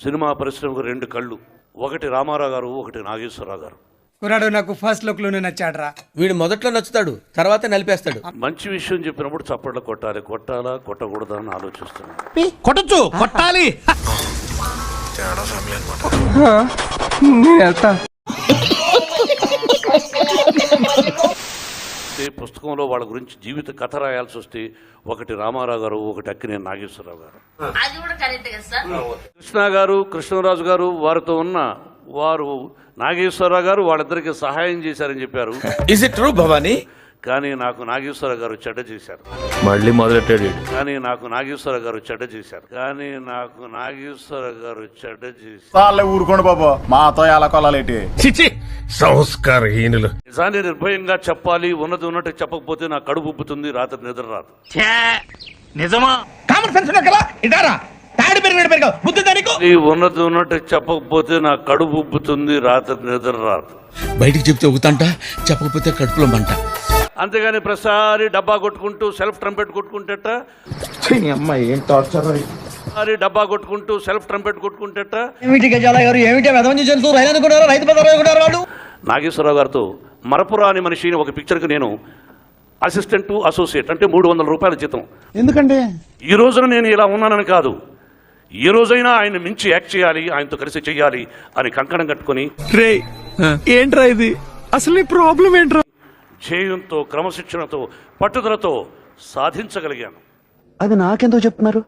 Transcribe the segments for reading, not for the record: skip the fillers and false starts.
Cinema పరిశ్రమకు రెండు కళ్ళు, ఒకటి రామారావు గారు, ఒకటి నాగేశ్వరరావు గారు. కురాడు నాకు ఫస్ట్ లుక్ లోనే నచ్చాడ్రా. వీడు మొదట్లో నచ్చుతాడు, తర్వాత నలిపేస్తాడు. మంచి విషయం చెప్పినప్పుడు చప్పట్లు కొట్టాలి, కొట్టాలా కొట్టకూడదా అని ఆలోచిస్తున్నాను. కొట్టచ్చు, కొట్టాలి. పుస్తకంలో వాళ్ళ గురించి జీవిత కథ రాయాల్సి వస్తే ఒకటి రామారావు గారు, ఒకటి అక్కినేని నాగేశ్వరరావు గారు. కృష్ణ గారు, కృష్ణరాజు గారు వారితో ఉన్న వారు నాగేశ్వరరావు గారు వాళ్ళిద్దరికి సహాయం చేశారని చెప్పారు. Is it true Bhavani? కానీ నాకు నాగేశ్వరరావు గారు చెడ్డ చేశారు. మళ్ళీ మొదలెట్టాడు. కానీ నాకు నాగేశ్వరరావు గారు చెడ్డ చేశారు. కానీ నాకు నాగేశ్వరరావు గారు చెడ్డ చేశారు. ఊరుకోండి బాబు, మాతో ఎలా కొలాలేటి సంస్కారహీనులు. నిజాన్ని నిర్భయంగా చెప్పాలి, ఉన్నది ఉన్నట్టు చెప్పకపోతే నా కడుపు ఉబ్బుతుంది, రాత్రి నిద్ర రాదు. నిజమా? కామన్ సెన్స్ కదా ఇదారా తాడి పెరిగిన బుద్ధి దానికి. ఉన్నది ఉన్నట్టు చెప్పకపోతే నా కడుపు ఉబ్బుతుంది, రాత్రి నిద్ర రాదు. బయటికి చెప్తే ఊతంట, చెప్పకపోతే కడుపులో మంట. అంతేగాని ప్రతిసారి డబ్బా కొట్టుకుంటూ సెల్ఫ్ ట్రంపెట్ కొట్టుకుంటేట, డబ్బా కొట్టుకుంటూ సెల్ఫ్ ట్రంపెట్ కొట్టుకుంటేట. నాగేశ్వరరావు గారితో మరపురాని మనిషిని ఒక పిక్చర్కి నేను అసిస్టెంట్ అసోసియేట్, అంటే 300 రూపాయల జీతం. ఎందుకంటే ఈ రోజున నేను ఇలా ఉన్నానని కాదు, ఏ రోజైనా ఆయన మించి యాక్ట్ చేయాలి, ఆయనతో కలిసి చెయ్యాలి అని కంకణం కట్టుకుని ఏంట్రా ఇది, అసలు నీ ప్రాబ్లం ఏంట్రా? ధ్యేయంతో, క్రమశిక్షణతో, పట్టుదలతో సాధించగలిగాను. అది నాకెందుకు చెప్తున్నారు?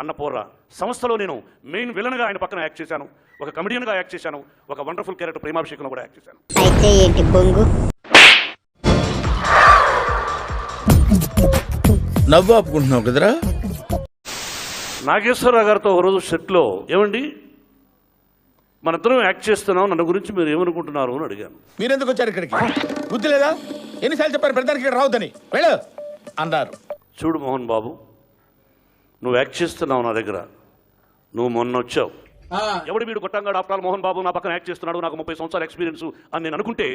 అన్నపూర్ణ సంస్థలో నేను మెయిన్ విలన్గా ఆయన పక్కన యాక్ట్ చేశాను, ఒక కమెడియన్గా యాక్ట్ చేశాను, ఒక వండర్ఫుల్ క్యారెక్టర్ ప్రేమాభిషేకంలో కూడా యాక్ట్ చేశాను. అయితే ఏంటి బొంగు? నవ్వు ఆపుకుంటున్నావు కదరా. నాగేశ్వరరావు గారితో ఒకరోజు సెట్లో, ఏమండి మనిద్దరం యాక్ట్ చేస్తున్నాం, నన్ను గురించి మీరు ఏమనుకుంటున్నారు అని అడిగాను. మీరెందుకు వచ్చారు ఇక్కడికి? బుద్ధి లేదా? ఎన్నిసార్లు చెప్పారు ప్రధానికి రావద్దని? వెళ్ళు అన్నారు. చూడు మోహన్ బాబు, నువ్వు యాక్ట్ చేస్తున్నావు నా దగ్గర, నువ్వు మొన్న వచ్చావు, ఎవడు వీడు కొట్టంగా డాక్టర్ మోహన్ బాబు నా పక్కన యాక్ట్ చేస్తున్నాడు, నాకు 30 సంవత్సరాల ఎక్స్పీరియన్స్ అని నేను అనుకుంటే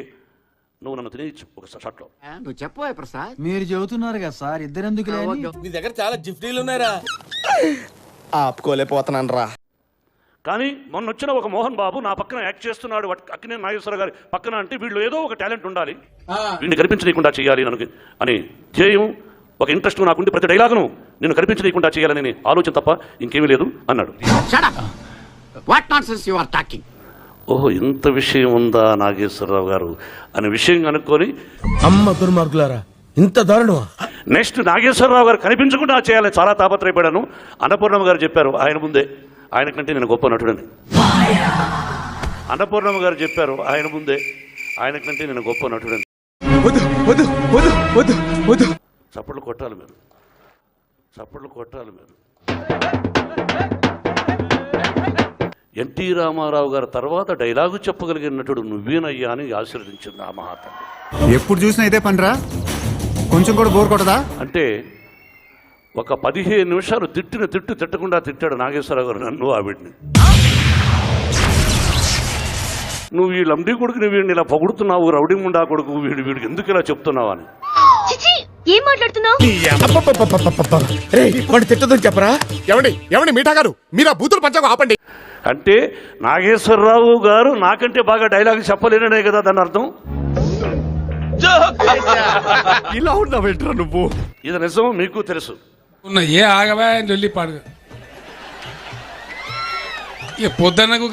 నువ్వు నన్ను తినేయచ్చు ఒక షాట్లో. నువ్వు చెప్పవా ప్రసాద్? మీరు చెబుతున్నారు కదా సార్, ఇద్దరెందుకు? నీ దగ్గర చాలా జిఫ్టీలు ఉన్నారా? ఆపుకోలేకపోతున్నాను రా. కానీ మొన్న వచ్చిన ఒక మోహన్ బాబు నా పక్కన యాక్ట్ చేస్తున్నాడు, అక్కినేని నాగేశ్వరరావు గారి పక్కన, అంటే వీళ్ళు ఏదో ఒక టాలెంట్ ఉండాలి, వీడిని కనిపించనీయకుండా చేయాలి అని ధ్యేయం, ఒక ఇంట్రెస్ట్ నాకుండి ప్రతి డైలాగును నేను కనిపించనీయకుండా చేయాలని ఆలోచన తప్ప ఇంకేమీ లేదు అన్నాడు. What nonsense you are talking? ఓహో, ఇంత విషయం ఉందా నాగేశ్వరరావు గారు అనే విషయం అనుకొని, అమ్మ దుర్మార్గులారా, ఇంత దారుణమా? నెక్స్ట్ నాగేశ్వరరావు గారు కనిపించకుండా చేయాలని చాలా తాపత్రయపడాను. అన్నపూర్ణమ్మ గారు చెప్పారు ఆయన ముందే, ఆయన కంటే నేను గొప్ప నటుడని. అన్నపూర్ణమ్మ గారు చెప్పారు ఆయన ముందే, ఆయన కంటే నేను గొప్ప నటుడని. చప్పట్లు కొట్టాలి మీరు, చప్పట్లు కొట్టాలి మీరు. ఎన్టీ రామారావు గారి తర్వాత డైలాగు చెప్పగలిగిన నటుడు నువ్వేనయ్యా అని ఆశీర్వదించింది ఆ మహాతల్లి. ఎప్పుడు చూసినా ఇదే పనిరా, కొంచెం కూడా బోర్ కొట్టదా? అంటే ఒక 15 నిమిషాలు తిట్టకుండా తిట్టాడు నాగేశ్వరరావు గారు నన్ను, ఆవిడ్ని. నువ్వు వీళ్ళ అమ్డి కొడుకుని వీడిని ఇలా పొగుడుతున్నావు, రౌడీ ముండా కొడుకు, వీడికి ఎందుకు ఇలా చెప్తున్నావు అని. ఏం మాట్లాడుతున్నావు? తిట్టదని చెప్పరా? ఎవడి మీఠా గారు, మీరు ఆ బూతులు పంచకు ఆపండి. అంటే నాగేశ్వరరావు గారు నాకంటే బాగా డైలాగ్ చెప్పలేననే కదా దాని అర్థం. ఇలా ఉన్నావేంట్రా నువ్వు? ఇది నిజం, మీకు తెలుసు. ఏ ఆగవా లొల్లి పాడు పొద్దున్నకు